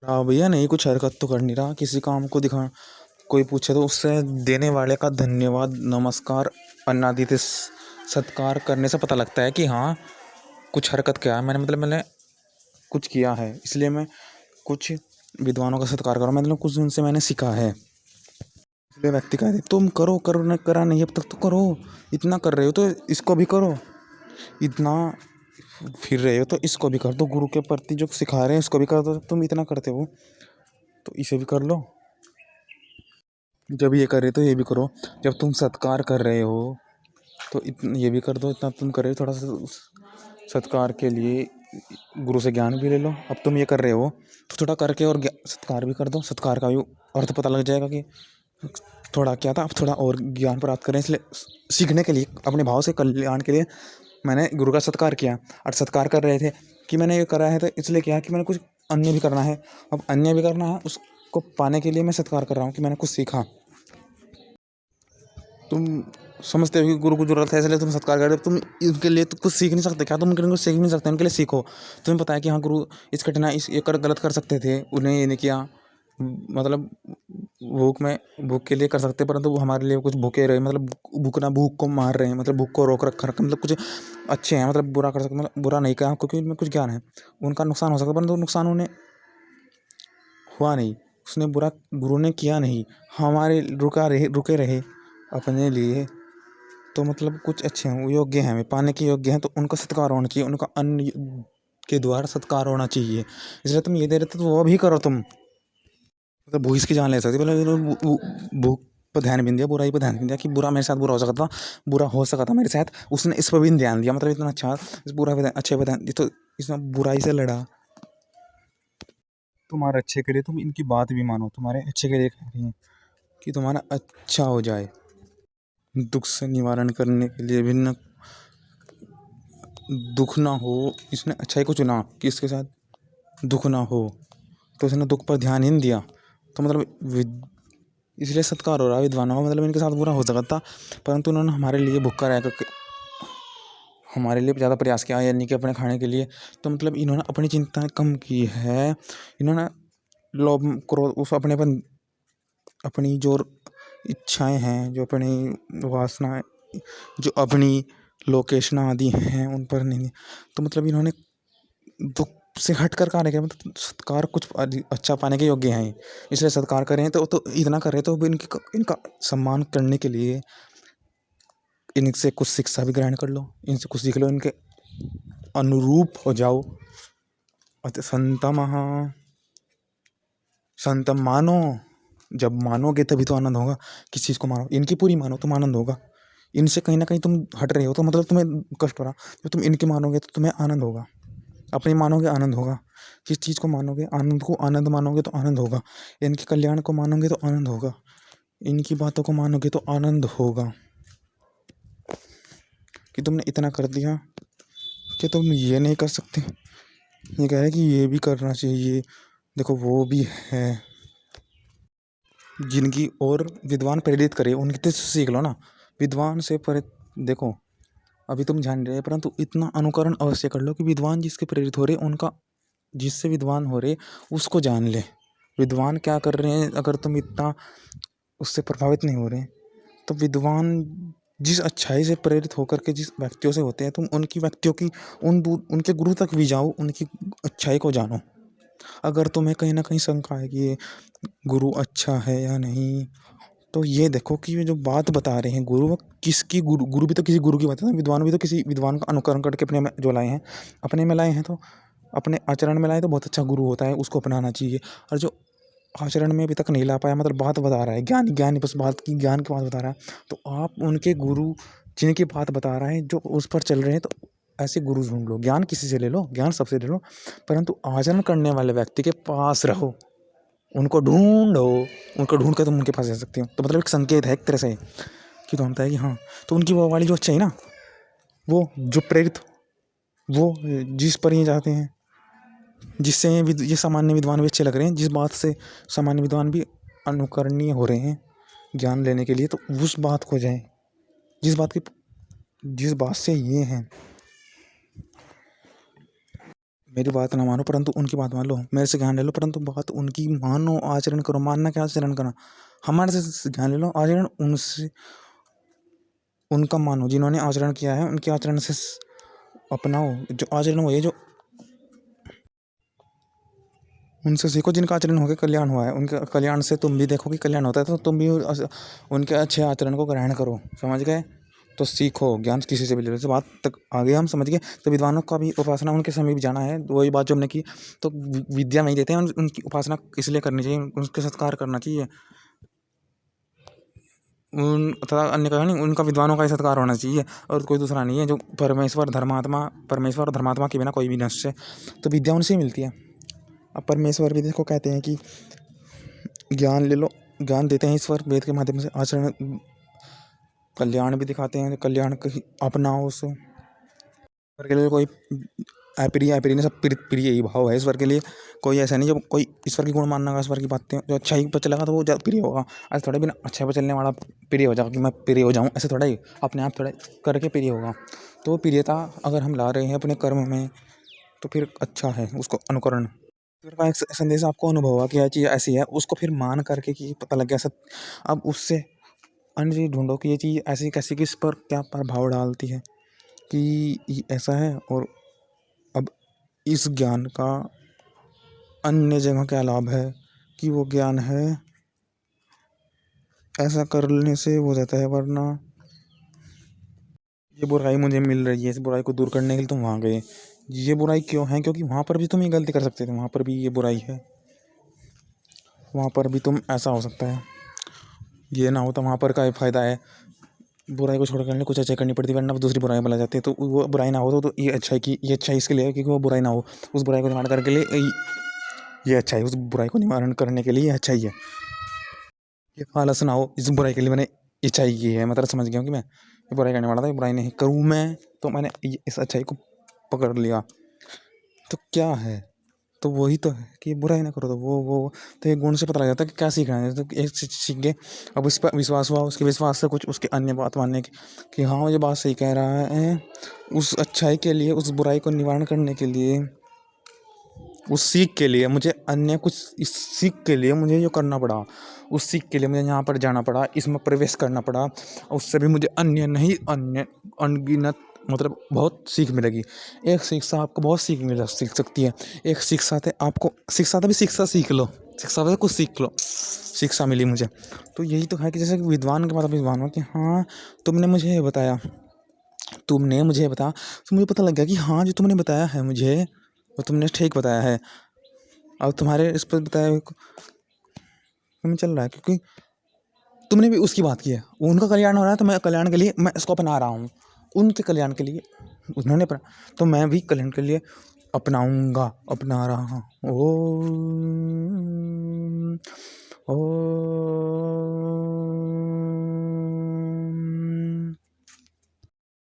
हाँ भैया, नहीं कुछ हरकत तो कर नहीं रहा, किसी काम को दिखा। कोई पूछे तो उससे देने वाले का धन्यवाद, नमस्कार, अन्नादिति सत्कार करने से पता लगता है कि हाँ कुछ हरकत किया है मैंने, मतलब मैंने कुछ किया है। इसलिए मैं कुछ विद्वानों का सत्कार करूँ, मतलब कुछ उनसे मैंने सीखा है। इसलिए व्यक्ति कहते हैं, तुम करो, करो न करा नहीं अब तक तो करो, इतना कर रहे हो तो इसको भी करो, इतना फिर रहे हो तो इसको भी कर दो, गुरु के प्रति जो सिखा रहे हैं इसको भी कर दो। तुम इतना करते हो तो इसे भी कर लो, जब ये कर रहे हो तो ये भी करो, जब तुम सत्कार कर रहे हो तो ये भी कर दो, इतना तुम कर रहे हो थोड़ा सा उस सत्कार के लिए गुरु से ज्ञान भी ले लो। अब तुम ये कर रहे हो तो थोड़ा करके और सत्कार भी कर दो, सत्कार का भी अर्थ पता लग जाएगा कि थोड़ा क्या था, अब थोड़ा और ज्ञान प्राप्त करें। इसलिए सीखने के लिए, अपने भाव से कल्याण के लिए मैंने गुरु का सत्कार किया। और सत्कार कर रहे थे कि मैंने ये करा है तो इसलिए किया कि मैंने कुछ अन्य भी करना है। अब अन्य भी करना है, उसको पाने के लिए मैं सत्कार कर रहा हूँ कि मैंने कुछ सीखा। तुम समझते हो कि गुरु को जरूरत है इसलिए तुम सत्कार कर रहे हो, तुम इनके लिए तो कुछ सीख नहीं सकते क्या? तुम उनके लिए कुछ सीख नहीं सकते, उनके लिए सीखो। तुम्हें पता है कि हाँ गुरु इस कठिनाई इस ये कर गलत कर सकते थे, उन्हें ये नहीं किया, मतलब भूख के लिए कर सकते, परंतु वो हमारे लिए कुछ भूखे रहे, मतलब भूख को मार रहे हैं, मतलब भूख को रोक रखा रखा, मतलब कुछ अच्छे हैं, मतलब बुरा कर सकते, मतलब बुरा नहीं कहा क्योंकि उनमें कुछ ज्ञान है। उनका नुकसान हो सकता है परंतु नुकसान उन्हें हुआ नहीं, उसने बुरा गुरु ने किया नहीं, हमारे रुके रहे अपने लिए। तो मतलब कुछ अच्छे हैं, वो योग्य हैं, हमें पाने के योग्य हैं, तो उनका सत्कार होना चाहिए, उनका अन्न के द्वारा सत्कार होना चाहिए। इसलिए तुम ये दे रहे थे तो वो भी करो तुम। मतलब भूख की जान ले सकती, पहले भूख पर ध्यान भी नहीं दिया, बुराई पर ध्यान भी नहीं दिया कि बुरा मेरे साथ बुरा हो सकता था, बुरा हो सका था मेरे साथ, उसने इस पर भी नहीं ध्यान दिया, मतलब इतना अच्छा इस बुरा पे अच्छे पे ध्यान दिया, तो इसने बुराई से लड़ा। तुम्हारे अच्छे के लिए तुम इनकी बात भी मानो, तुम्हारे अच्छे के लिए कह रही हैं कि तुम्हारा अच्छा हो जाए। दुख से निवारण करने के लिए भिन्न दुख ना हो, इसने अच्छाई को चुना कि इसके साथ दुख ना हो, तो इसने दुख पर ध्यान ही नहीं दिया। तो मतलब इसलिए सत्कार हो रहा है विद्वानों का, मतलब इनके साथ बुरा हो सकता था परंतु उन्होंने हमारे लिए भूखा रह करके हमारे लिए ज़्यादा प्रयास किया, यानी कि अपने खाने के लिए। तो मतलब इन्होंने अपनी चिंताएं कम की है, इन्होंने लोभ क्रोध उस अपने पर अपनी जो इच्छाएं हैं, जो अपनी वासनाएं, जो अपनी लोकेशना आदि हैं उन पर नहीं। तो मतलब इन्होंने दुख से हट कर कार्य किया, मतलब सत्कार कुछ अच्छा पाने के योग्य हैं, इसलिए सत्कार करें तो इतना करें तो इनका सम्मान करने के लिए इनसे कुछ शिक्षा भी ग्रहण कर लो, इनसे कुछ सीख लो, इनके अनुरूप हो जाओ। अत संतम मानो, जब मानोगे तभी तो आनंद होगा। किस चीज़ को मानो, इनकी पूरी मानो तुम आनंद होगा। इनसे कहीं ना कहीं तुम हट रहे हो तो मतलब तुम्हें कष्ट हो रहा, जब तुम इनकी मानोगे तो तुम्हें आनंद होगा, अपनी मानोगे आनंद होगा। किस चीज़ को मानोगे, आनंद को आनंद मानोगे तो आनंद होगा, इनके कल्याण को मानोगे तो आनंद होगा, इनकी बातों को मानोगे तो आनंद होगा। कि तुमने इतना कर दिया कि तुम ये नहीं कर सकते, ये कह रहे कि ये भी करना चाहिए। देखो वो भी है जिनकी और विद्वान प्रेरित करे उनकी तो सीख लो ना, विद्वान से देखो अभी तुम जान रहे परंतु इतना अनुकरण अवश्य कर लो कि विद्वान जिसके प्रेरित हो रहे उनका, जिससे विद्वान हो रहे उसको जान ले। विद्वान क्या कर रहे हैं, अगर तुम इतना उससे प्रभावित नहीं हो रहे तो विद्वान जिस अच्छाई से प्रेरित होकर के जिस व्यक्तियों से होते हैं, तुम उनकी व्यक्तियों की उनके गुरु तक भी जाओ, उनकी अच्छाई को जानो। अगर तुम्हें कहीं ना कहीं शंका है कि ये गुरु अच्छा है या नहीं, तो ये देखो कि ये जो बात बता रहे हैं गुरु, वो किसकी गुरु भी तो किसी गुरु की बात है, विद्वान भी तो किसी विद्वान का अनुकरण करके अपने में जो लाए हैं, अपने में लाए हैं, तो अपने आचरण में लाए तो बहुत अच्छा गुरु होता है, उसको अपनाना चाहिए। और जो आचरण में अभी तक नहीं ला पाया, मतलब बात बता रहा है, ज्ञान बस बात की ज्ञान की बात बता रहा है, तो आप उनके गुरु जिनकी बात बता रहा है जो उस पर चल रहे हैं, तो ऐसे गुरु ढूंढ लो। ज्ञान किसी से ले लो, ज्ञान सबसे ले लो, परंतु आचरण करने वाले व्यक्ति के पास रहो, उनको ढूंढो, उनको ढूंढ कर तुम उनके पास जा सकते हो। तो मतलब एक संकेत है एक तरह से कि तो हमता है कि हाँ, तो उनकी वो वाली जो अच्छा है ना, वो जो प्रेरित, वो जिस पर ये जाते हैं, जिससे ये सामान्य विद्वान भी अच्छे लग रहे हैं, जिस बात से सामान्य विद्वान भी अनुकरणीय हो रहे हैं ज्ञान लेने के लिए, तो उस बात को जाएं जिस बात से ये हैं। मेरी बात ना मानो परंतु उनकी बात मान लो, मेरे से ज्ञान ले लो परंतु बात उनकी मानो, आचरण करो। मानना क्या, आचरण करना। हमारे से ज्ञान ले लो, आचरण उनसे उनका मानो, जिन्होंने आचरण किया है उनके आचरण से अपनाओ। जो आचरण वो है जो उनसे सीखो जिनका आचरण होकर कल्याण हुआ है। उनके कल्याण से तुम भी देखो कि कल्याण होता है, तो तुम भी उनके अच्छे आचरण को ग्रहण करो। समझ गए? तो सीखो, ज्ञान किसी से भी ले लो। इस बात तक आगे हम समझ गए। तो विद्वानों का भी उपासना उनके समय भी जाना है, वही बात जो हमने की। तो विद्या में ही देते हैं, उनकी उपासना इसलिए करनी चाहिए, उनके सत्कार करना चाहिए। उन तथा अन्य का नहीं, उनका विद्वानों का ही सत्कार होना चाहिए और कोई दूसरा नहीं है। जो परमेश्वर और धर्मात्मा के बिना कोई भी नष्ट है। तो विद्या उनसे ही मिलती है। अब परमेश्वर भी देखो कहते हैं कि ज्ञान ले लो, ज्ञान देते हैं ईश्वर वेद के माध्यम से। आचरण कल्याण भी दिखाते हैं, कल्याण अपनाओ उसे। ईश्वर के लिए कोई अप्रिय नहीं, सब प्रिय ही भाव है ईश्वर के लिए। कोई ऐसा नहीं जो कोई ईश्वर की गुण मानना होगा, ईश्वर की बातें जो अच्छाई पर चलेगा तो वो ज़्यादा प्रिय होगा। ऐसा थोड़ा बिना अच्छा पर चलने वाला प्रिय हो जाएगा कि मैं प्रिय हो जाऊँ, ऐसे थोड़ा ही अपने आप थोड़ा करके प्रिय होगा। तो प्रियता अगर हम ला रहे हैं अपने कर्म में तो फिर अच्छा है उसको अनुकरण। ईश्वर का एक संदेश आपको अनुभव हुआ कि यह चीज़ ऐसी है, उसको फिर मान करके कि पता लग गया सत्य। अब उससे अन्य चीज़ ढूंढो कि ये चीज़ ऐसी कैसी, किस पर क्या प्रभाव डालती है कि ये ऐसा है। और अब इस ज्ञान का अन्य जगह क्या लाभ है कि वो ज्ञान है ऐसा करने से हो जाता है। वरना ये बुराई मुझे मिल रही है, इस बुराई को दूर करने के लिए तुम वहाँ गए। ये बुराई क्यों है? क्योंकि वहाँ पर भी तुम ये गलती कर सकते थे, वहाँ पर भी ये बुराई है, वहाँ पर भी तुम ऐसा हो सकता है। ये ना हो तो वहाँ पर का फ़ायदा है। बुराई को छोड़ करने कुछ अच्छाई करनी पड़ती है, वरना दूसरी बुराई बना जाती है। तो वो बुराई ना हो तो ये अच्छाई की, ये अच्छाई इसके लिए है क्योंकि वो बुराई ना हो। उस बुराई को निवारण करने के लिए ये अच्छाई, उस बुराई को निवारण करने के लिए ये अच्छाई है। ये आलस ना हो, इस बुराई के लिए मैंने अच्छाई की है। मतलब समझ गया हूँ कि मैं ये बुराई करने वाला था, ये बुराई नहीं करूँ मैं, तो मैंने इस अच्छाई को पकड़ लिया। तो क्या है? तो वही तो है कि बुराई ना करो। तो वो तो एक गुण से पता लग जाता है कि क्या सीखना है। तो एक चीज़ सीख गए, अब उस पर विश्वास हुआ, उसके विश्वास से कुछ उसके अन्य बात मानने की कि हाँ ये बात सही कह रहा है। उस अच्छाई के लिए, उस बुराई को निवारण करने के लिए, उस सीख के लिए मुझे अन्य कुछ, इस सीख के लिए मुझे जो करना पड़ा, उस सीख के लिए मुझे यहाँ पर जाना पड़ा, इसमें प्रवेश करना पड़ा। उससे भी मुझे अन्य नहीं, अन्य अनगिनत मतलब बहुत सीख मिलेगी। एक शिक्षा आपको बहुत सीख सकती है। एक शिक्षा से आपको शिक्षा भी शिक्षा सीख लो, शिक्षा से कुछ सीख लो, शिक्षा मिली मुझे। तो यही तो है कि जैसे कि विद्वान के बाद विद्वान हो कि हाँ तुमने मुझे ये बताया, तुमने मुझे बताया, तो मुझे पता लग गया कि हाँ जो तुमने बताया है मुझे वो तुमने ठीक बताया है। अब तुम्हारे इस पर बताया तुम्हें चल रहा है क्योंकि तुमने भी उसकी बात की है। उनका कल्याण हो रहा है तो मैं कल्याण के लिए मैं इसको अपना रहा हूँ। उनके कल्याण के लिए उन्होंने अपना, तो मैं भी कल्याण के लिए अपनाऊंगा, अपना रहा हूँ। ओ